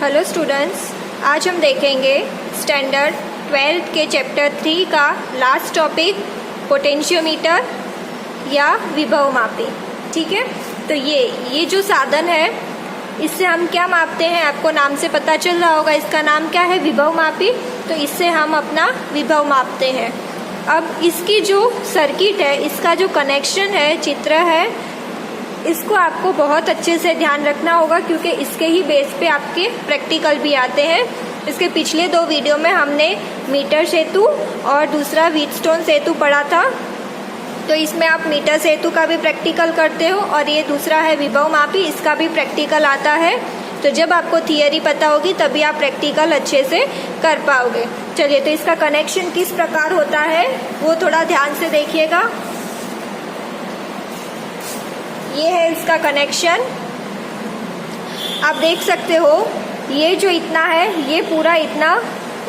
Hello students, आज हम देखेंगे स्टैंडर्ड 12th के चैप्टर 3 का लास्ट टॉपिक पोटेंशियोमीटर या विभव मापी। ठीक है, तो ये जो साधन है इससे हम क्या मापते हैं, आपको नाम से पता चल रहा होगा। इसका नाम क्या है? विभव मापी। तो इससे हम अपना विभव मापते हैं। अब इसकी जो सर्किट है, इसका जो कनेक्शन है, चित्र है, इसको आपको बहुत अच्छे से ध्यान रखना होगा क्योंकि इसके ही बेस पे आपके प्रैक्टिकल भी आते हैं। इसके पिछले 2 वीडियो में हमने मीटर सेतु और दूसरा व्हीटस्टोन सेतु पढ़ा था, तो इसमें आप मीटर सेतु का भी प्रैक्टिकल करते हो और ये दूसरा है विभव मापी, इसका भी प्रैक्टिकल आता है। तो जब आपको थियरी पता होगी तभी आप प्रैक्टिकल अच्छे से कर पाओगे। चलिए, तो इसका कनेक्शन किस प्रकार होता है वो थोड़ा ध्यान से देखिएगा। ये है इसका कनेक्शन, आप देख सकते हो। ये जो इतना है, ये पूरा इतना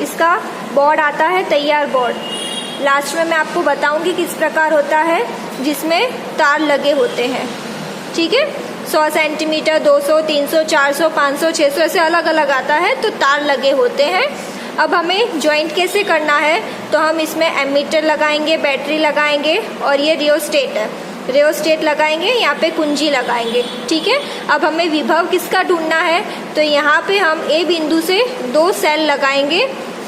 इसका बोर्ड आता है, तैयार बोर्ड। लास्ट में मैं आपको बताऊंगी किस प्रकार होता है, जिसमें तार लगे होते हैं। ठीक है, 100 सेंटीमीटर, 200, 300, 400, 500, 600 ऐसे अलग अलग आता है, तो तार लगे होते हैं। अब हमें ज्वाइंट कैसे करना है, तो हम इसमें एमीटर लगाएंगे, बैटरी लगाएंगे और ये रियोस्टेट है, रियोस्टेट लगाएंगे, यहाँ पे कुंजी लगाएंगे। ठीक है, अब हमें विभव किसका ढूंढना है, तो यहाँ पे हम ए बिंदु से 2 सेल लगाएंगे,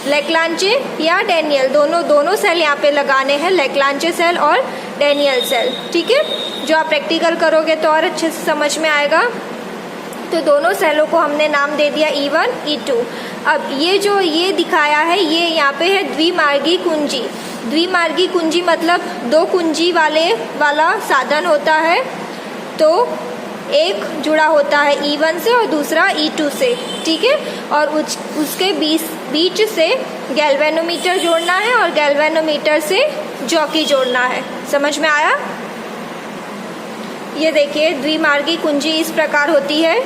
लेक्लांचे या डैनियल, दोनों सेल यहाँ पे लगाने हैं, लेक्लांचे सेल और डैनियल सेल। ठीक है, जो आप प्रैक्टिकल करोगे तो और अच्छे से समझ में आएगा। तो दोनों सेलों को हमने नाम दे दिया E1, E2। अब ये जो ये दिखाया है, ये यहाँ पे है द्विमार्गी कुंजी। द्विमार्गी कुंजी मतलब 2 कुंजी वाला साधन होता है। तो एक जुड़ा होता है E1 से और दूसरा E2 से। ठीक है, और उसके बीच से गैल्वेनोमीटर जोड़ना है और गैल्वेनोमीटर से जॉकी जोड़ना है। समझ में आया? ये देखिए, द्विमार्गी कुंजी इस प्रकार होती है।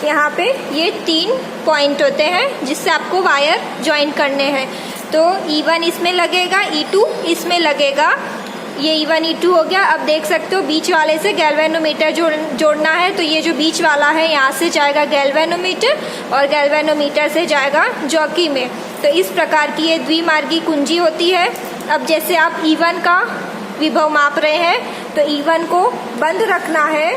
यहाँ पे ये 3 पॉइंट होते हैं जिससे आपको वायर ज्वाइन करने हैं। तो E1 इसमें लगेगा, E2 इसमें लगेगा। ये E1 E2 हो गया। अब देख सकते हो बीच वाले से गैल्वेनोमीटर जोड़ना है, तो ये जो बीच वाला है यहाँ से जाएगा गैल्वेनोमीटर और गैल्वेनोमीटर से जाएगा जॉकी में। तो इस प्रकार की ये द्विमार्गी कुंजी होती है। अब जैसे आप E1 का विभव माप रहे हैं, तो E1 को बंद रखना है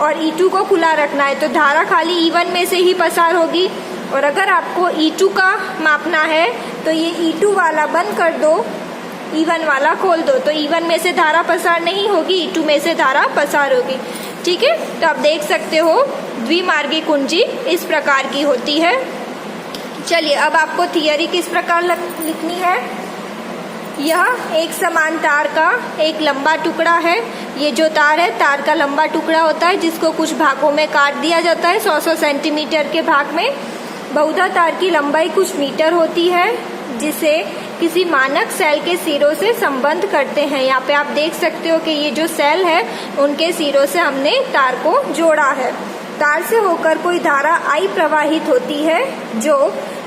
और E2 को खुला रखना है, तो धारा खाली E1 में से ही पसार होगी। और अगर आपको E2 का मापना है तो ये E2 वाला बंद कर दो, E1 वाला खोल दो, तो E1 में से धारा पसार नहीं होगी, E2 में से धारा पसार होगी। ठीक है, तो आप देख सकते हो द्विमार्गी कुंजी इस प्रकार की होती है। चलिए, अब आपको थियरी किस प्रकार लिखनी है। यह एक समान तार का एक लंबा टुकड़ा है। ये जो तार है, तार का लंबा टुकड़ा होता है जिसको कुछ भागों में काट दिया जाता है, 100-100 सेंटीमीटर के भाग में। बहुधा तार की लंबाई कुछ मीटर होती है जिसे किसी मानक सेल के सिरों से संबंध करते हैं। यहाँ पे आप देख सकते हो कि ये जो सेल है उनके सिरों से हमने तार को जोड़ा है। तार से होकर कोई धारा I प्रवाहित होती है जो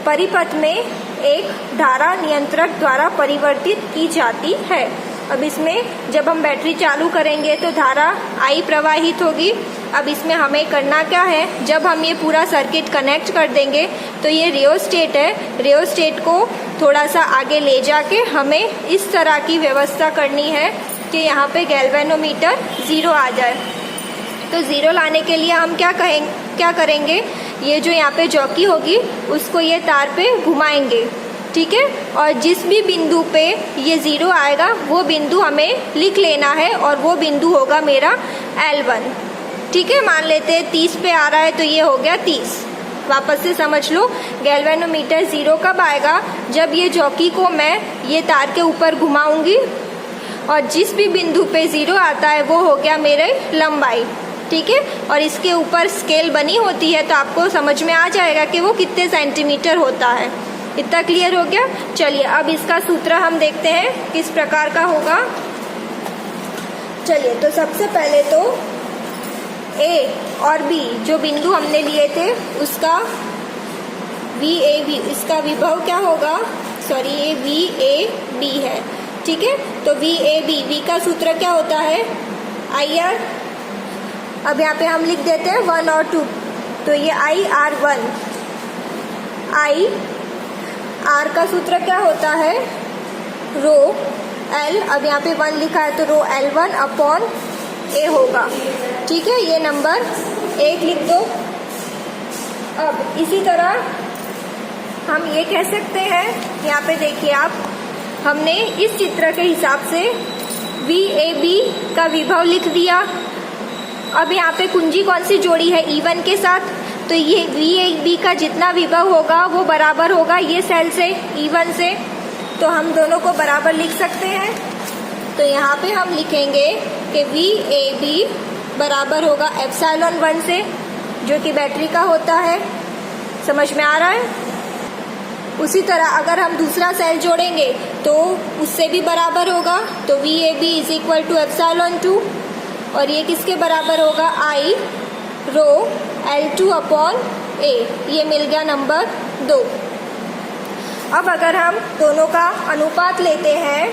परिपथ में एक धारा नियंत्रक द्वारा परिवर्तित की जाती है। अब इसमें जब हम बैटरी चालू करेंगे तो धारा I प्रवाहित होगी। अब इसमें हमें करना क्या है, जब हम ये पूरा सर्किट कनेक्ट कर देंगे तो ये रियोस्टेट है, रियोस्टेट को थोड़ा सा आगे ले जाके हमें इस तरह की व्यवस्था करनी है कि यहाँ पे गैल्वेनोमीटर 0 आ जाए। तो 0 लाने के लिए हम क्या करेंगे, ये जो यहाँ पे जॉकी होगी उसको ये तार पे घुमाएंगे। ठीक है, और जिस भी बिंदु पे ये 0 आएगा वो बिंदु हमें लिख लेना है और वो बिंदु होगा मेरा L1। ठीक है, मान लेते हैं 30 पे आ रहा है तो ये हो गया 30। वापस से समझ लो, गैल्वेनोमीटर 0 कब आएगा, जब ये जॉकी को मैं ये तार के ऊपर घुमाऊंगी और जिस भी बिंदु पे 0 आता है वो हो गया मेरे लंबाई। ठीक है, और इसके ऊपर स्केल बनी होती है तो आपको समझ में आ जाएगा कि वो कितने सेंटीमीटर होता है। इतना क्लियर हो गया। चलिए, अब इसका सूत्र हम देखते हैं किस प्रकार का होगा। चलिए, तो सबसे पहले तो A और B जो बिंदु हमने लिए थे उसका VAB, इसका विभव क्या होगा, सॉरी ये VAB है। ठीक है, तो VAB, V का सूत्र क्या होता है, IR। अब यहाँ पे हम लिख देते हैं 1 और 2, तो ये IR1, आई आर का सूत्र क्या होता है, रो L, अब यहाँ पे 1 लिखा है तो रो L1 अपॉन A होगा। ठीक है, ये नंबर 1 लिख दो। अब इसी तरह हम ये कह सकते हैं, यहाँ पे देखिए आप, हमने इस चित्र के हिसाब से VAB का विभव लिख दिया। अब यहाँ पे कुंजी कौन सी जोड़ी है, E1 के साथ, तो ये VAB का जितना विभव होगा वो बराबर होगा ये सेल से, E1 से, तो हम दोनों को बराबर लिख सकते हैं। तो यहाँ पे हम लिखेंगे कि VAB बराबर होगा एप्सिलॉन 1 से, जो कि बैटरी का होता है। समझ में आ रहा है? उसी तरह अगर हम दूसरा सेल जोड़ेंगे तो उससे भी बराबर होगा, तो VAB is equal to epsilon 2, और ये किसके बराबर होगा, I row L2 upon A। ये मिल गया नंबर 2। अब अगर हम दोनों का अनुपात लेते हैं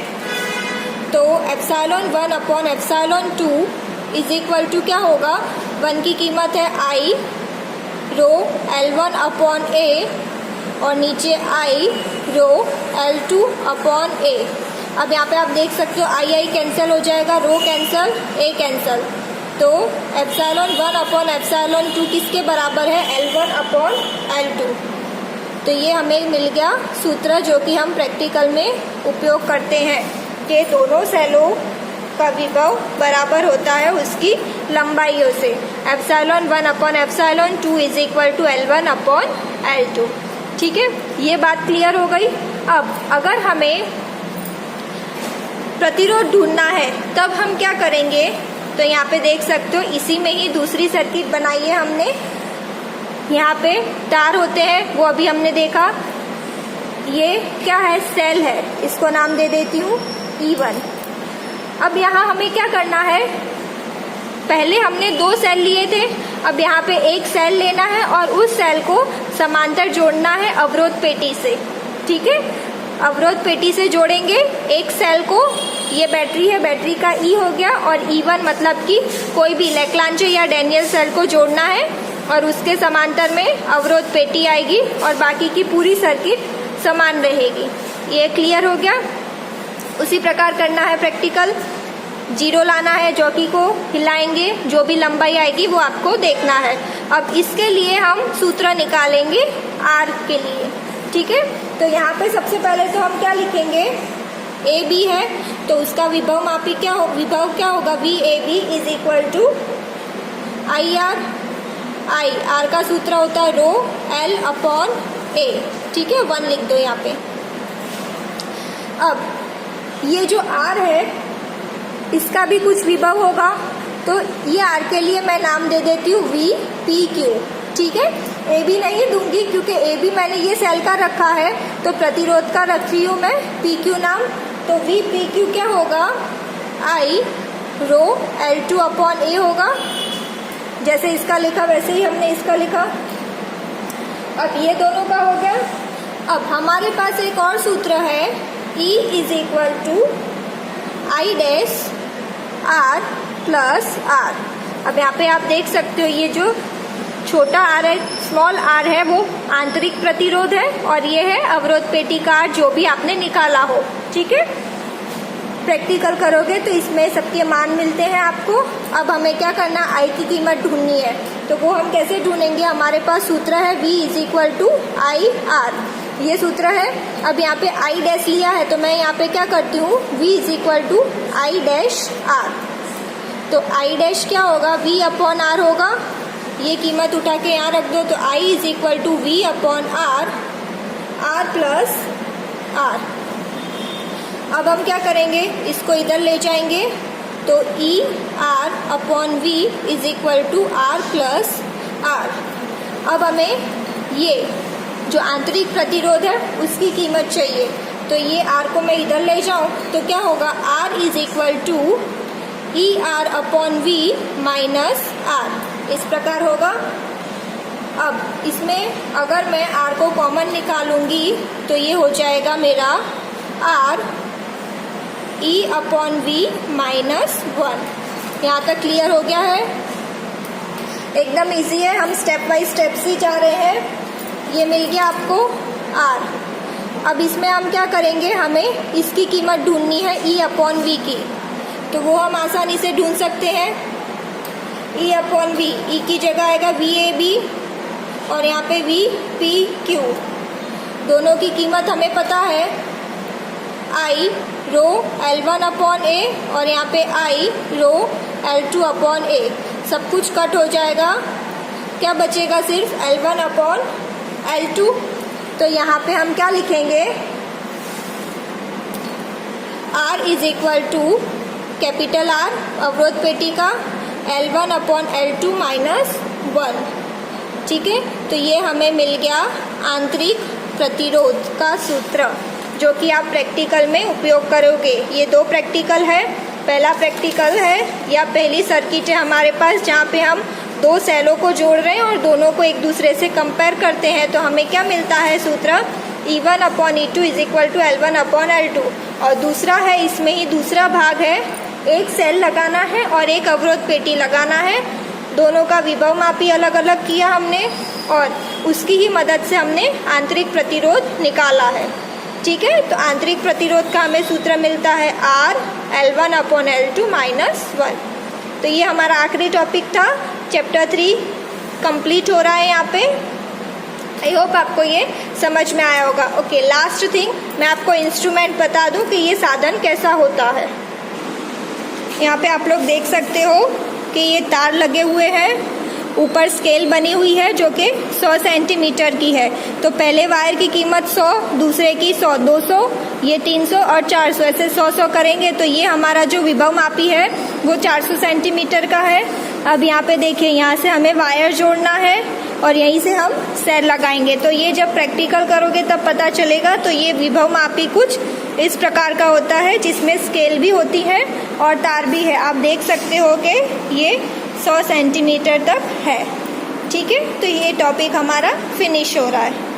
तो epsilon 1 upon epsilon 2 is equal to क्या होगा, 1 की कीमत है I row L1 upon A, और नीचे I row L2 upon A। अब यहाँ पे आप देख सकते हो I कैंसिल हो जाएगा, रो कैंसिल, A कैंसिल, तो एप्सिलॉन 1 अपॉन एप्सिलॉन 2 किसके बराबर है, L1 अपॉन L2। तो ये हमें मिल गया सूत्र जो कि हम प्रैक्टिकल में उपयोग करते हैं कि दोनों सेलों का विभव बराबर होता है उसकी लंबाइयों से। Epsilon 1 upon epsilon 2 is equal to L1 upon L2। ठीक है, ये बात क्लियर हो गई। अब अगर हमें प्रतिरोध ढूंढना है तब हम क्या करेंगे, तो यहाँ पे देख सकते हो इसी में ही दूसरी सर्किट बनाई है हमने। यहाँ पे तार होते हैं, वो अभी हमने देखा। ये क्या है, सेल है, इसको नाम दे देती हूँ E1। अब यहाँ हमें क्या करना है, पहले हमने 2 सेल लिए थे, अब यहाँ पे 1 सेल लेना है और उस सेल को समांतर जोड़ना है अवरोध पेटी से। ठीक है, अवरोध पेटी से जोड़ेंगे एक सेल को, ये बैटरी है, बैटरी का E हो गया, और E1 मतलब कि कोई भी लैग्रांज या डैनियल सेल को जोड़ना है, और उसके समांतर में अवरोध पेटी आएगी और बाकी की पूरी सर्किट समान रहेगी। ये क्लियर हो गया। उसी प्रकार करना है प्रैक्टिकल, 0 लाना है, जॉकी को हिलाएंगे, जो भी लंबाई आएगी वो आपको देखना है। अब इसके लिए हम सूत्र निकालेंगे R के लिए। ठीक है, तो यहाँ पे सबसे पहले तो हम क्या लिखेंगे, AB है तो उसका विभव मापी विभव क्या होगा, VAB is equal to IR। R का सूत्र होता है रो L अपॉन A। ठीक है, 1 लिख दो यहाँ पे। अब ये जो R है इसका भी कुछ विभव होगा, तो ये R के लिए मैं नाम दे देती हूँ VPQ। ठीक है, AB नहीं दूंगी क्योंकि AB मैंने ये सेल का रखा है, तो प्रतिरोध का रख रही हूँ मैं PQ नाम। तो VPQ क्या होगा, I row L2 upon A होगा। जैसे इसका लिखा वैसे ही हमने इसका लिखा। अब ये दोनों का हो गया। अब हमारे पास एक और सूत्र है, E is equal to I dash R plus R। अब यहाँ पे आप देख सकते हो ये जो छोटा R है, स्मॉल R है, वो आंतरिक प्रतिरोध है, और ये है अवरोध पेटी का R जो भी आपने निकाला हो। ठीक है, प्रैक्टिकल करोगे तो इसमें सबके मान मिलते हैं आपको। अब हमें क्या करना, I की कीमत ढूंढनी है, तो वो हम कैसे ढूंढेंगे, हमारे पास सूत्र है V is equal to IR, ये सूत्र है। अब यहाँ पे I डैश लिया है तो मैं यहाँ पे क्या करती हूँ, V is equal to I dash R। तो I डैश क्या होगा, V अपॉन R होगा, ये कीमत उठा के यहाँ रख दो, तो I is equal to V upon R, R plus R। अब हम क्या करेंगे, इसको इधर ले जाएंगे, तो E R upon V is equal to R plus R। अब हमें ये जो आंतरिक प्रतिरोध है उसकी कीमत चाहिए, तो ये R को मैं इधर ले जाऊं तो क्या होगा, R is equal to E R upon V minus R, इस प्रकार होगा। अब इसमें अगर मैं R को कॉमन निकालूंगी तो ये हो जाएगा मेरा R E upon V minus 1। यहाँ तक क्लियर हो गया है। एकदम इजी है, हम स्टेप बाय स्टेप ही जा रहे हैं। ये मिल गया आपको R। अब इसमें हम क्या करेंगे, हमें इसकी कीमत ढूंढनी है E/V की, तो वो हम आसानी से ढूंढ सकते हैं। E/V, E की जगह आएगा VAB और यहाँ पे VPQ। दोनों की कीमत हमें पता है, I रो L1/A और यहाँ पे I रो L2/A। सब कुछ कट हो जाएगा, क्या बचेगा, सिर्फ L1/L2। तो यहाँ पे हम क्या लिखेंगे, R is equal to capital R अवरोध पेटी का L1/L2 माइनस 1। ठीक है, तो ये हमें मिल गया आंतरिक प्रतिरोध का सूत्र, जो कि आप प्रैक्टिकल में उपयोग करोगे। ये 2 प्रैक्टिकल है। पहला प्रैक्टिकल है या पहली सर्किट है हमारे पास, जहाँ पे हम 2 सेलों को जोड़ रहे हैं और दोनों को एक दूसरे से कंपेयर करते हैं। तो हमें क्या मिलता है सूत्र, E1/E2 is equal to L1/L2। और दूसरा है, इसमें ही दूसरा भाग है, एक सेल लगाना है और एक अवरोध पेटी लगाना है। दोनों का विभव मापी अलग अलग किया हमने और उसकी ही मदद से हमने आंतरिक प्रतिरोध निकाला है। ठीक है, तो आंतरिक प्रतिरोध का हमें सूत्र मिलता है R L1/L2 माइनस 1। तो ये हमारा आखिरी टॉपिक था, चैप्टर 3 कंप्लीट हो रहा है यहाँ पे। आई होप आपको ये समझ में आया होगा। ओके, लास्ट थिंग मैं आपको इंस्ट्रूमेंट बता दूं कि ये साधन कैसा होता है। यहाँ पे आप लोग देख सकते हो कि ये तार लगे हुए हैं, ऊपर स्केल बनी हुई है जो कि 100 सेंटीमीटर की है। तो पहले वायर की कीमत 100, दूसरे की 100, 200, ये 300 और 400, ऐसे 100 करेंगे। तो ये हमारा जो विभव मापी है वो 400 सेंटीमीटर का है। अब यहाँ पे देखिए, यहाँ से हमें वायर जोड़ना है और यहीं से हम सेल लगाएंगे। तो ये जब प्रैक्टिकल करोगे तब पता चलेगा। तो ये विभव मापी कुछ इस प्रकार का होता है, जिसमें स्केल भी होती है और तार भी है। आप देख सकते हो कि ये 100 सेंटीमीटर तक है। ठीक है, तो ये टॉपिक हमारा फिनिश हो रहा है।